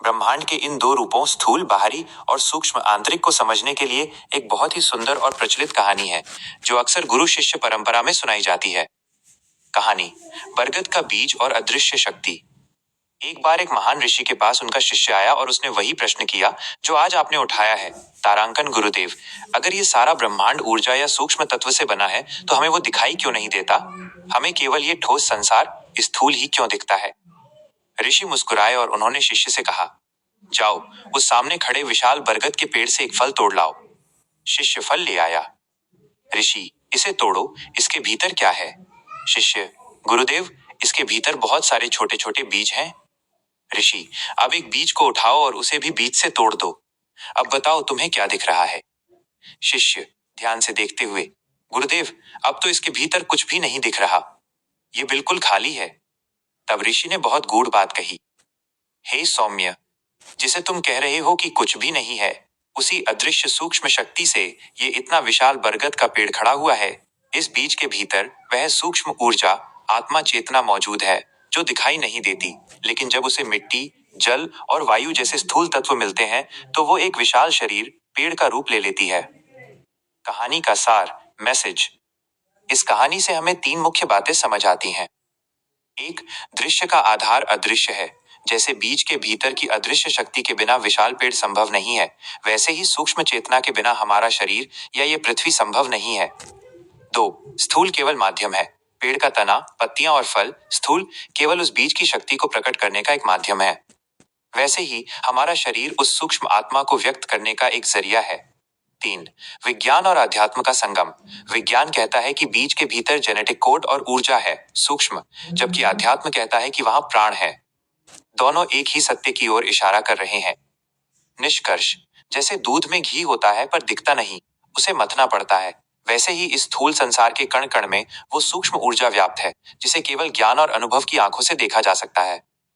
ब्रह्मांड के इन दो रूपों स्थूल बाहरी और सूक्ष्म आंतरिक को समझने के लिए एक बहुत ही सुंदर और प्रचलित कहानी है जो अक्सर गुरु शिष्य परंपरा में सुनाई जाती है। कहानी बरगद का बीज और अदृश्य शक्ति। एक बार एक महान ऋषि के पास उनका शिष्य आया और उसने वही प्रश्न किया जो आज आपने उठाया है। तारांकन गुरुदेव, अगर ये सारा ब्रह्मांड ऊर्जा या सूक्ष्म तत्व से बना है तो हमें वो दिखाई क्यों नहीं देता? हमें केवल ये ठोस संसार स्थूल ही क्यों दिखता है? ऋषि मुस्कुराए और उन्होंने शिष्य से कहा, जाओ उस सामने खड़े विशाल बरगद के पेड़ से एक फल तोड़ लाओ। शिष्य फल ले आया। ऋषि, इसे तोड़ो, इसके भीतर क्या है? शिष्य, गुरुदेव, इसके भीतर बहुत सारे छोटे छोटे बीज हैं। ऋषि, अब एक बीज को उठाओ और उसे भी बीज से तोड़ दो। अब बताओ तुम्हें क्या दिख रहा है? शिष्य ध्यान से देखते हुए, गुरुदेव, अब तो इसके भीतर कुछ भी नहीं दिख रहा, ये बिल्कुल खाली है। तब ऋषि ने बहुत गूढ़ बात कही, हे सौम्य, जिसे तुम कह रहे हो कि कुछ भी नहीं है, उसी अदृश्य सूक्ष्म शक्ति से ये इतना विशाल बरगद का पेड़ खड़ा हुआ है। इस बीज के भीतर वह सूक्ष्म ऊर्जा आत्मा चेतना मौजूद है जो दिखाई नहीं देती, लेकिन जब उसे मिट्टी, जल और वायु जैसे स्थूल तत्व मिलते हैं तो वो एक विशाल शरीर पेड़ का रूप ले लेती है। कहानी का सार, मैसेज। इस कहानी से हमें तीन मुख्य बातें समझ आती हैं। एक, दृश्य का आधार अदृश्य है। जैसे बीज के भीतर की अदृश्य शक्ति के बिना विशाल पेड़ संभव नहीं है, वैसे ही सूक्ष्म चेतना के बिना हमारा शरीर या ये पृथ्वी संभव नहीं है। दो, स्थूल केवल माध्यम है। पेड़ का तना, पत्तियां और फल स्थूल केवल उस बीज की शक्ति को प्रकट करने का एक माध्यम है। वैसे ही हमारा शरीर उस सूक्ष्म आत्मा को व्यक्त करने का एक जरिया है। तीन, विज्ञान और अध्यात्म का संगम। विज्ञान कहता है कि बीज के भीतर जेनेटिक कोड और ऊर्जा है, सूक्ष्म, जबकि अध्यात्म कहता है कि वहां प्राण है। दोनों एक ही सत्य की ओर इशारा कर रहे हैं। निष्कर्ष, जैसे दूध में घी होता है पर दिखता नहीं, उसे मथना पड़ता है, वैसे ही इस स्थूल संसार के कण कण में वो सूक्ष्म ऊर्जा व्याप्त है जिसे केवल ज्ञान और अनुभव की आंखों से देखा जा सकता है।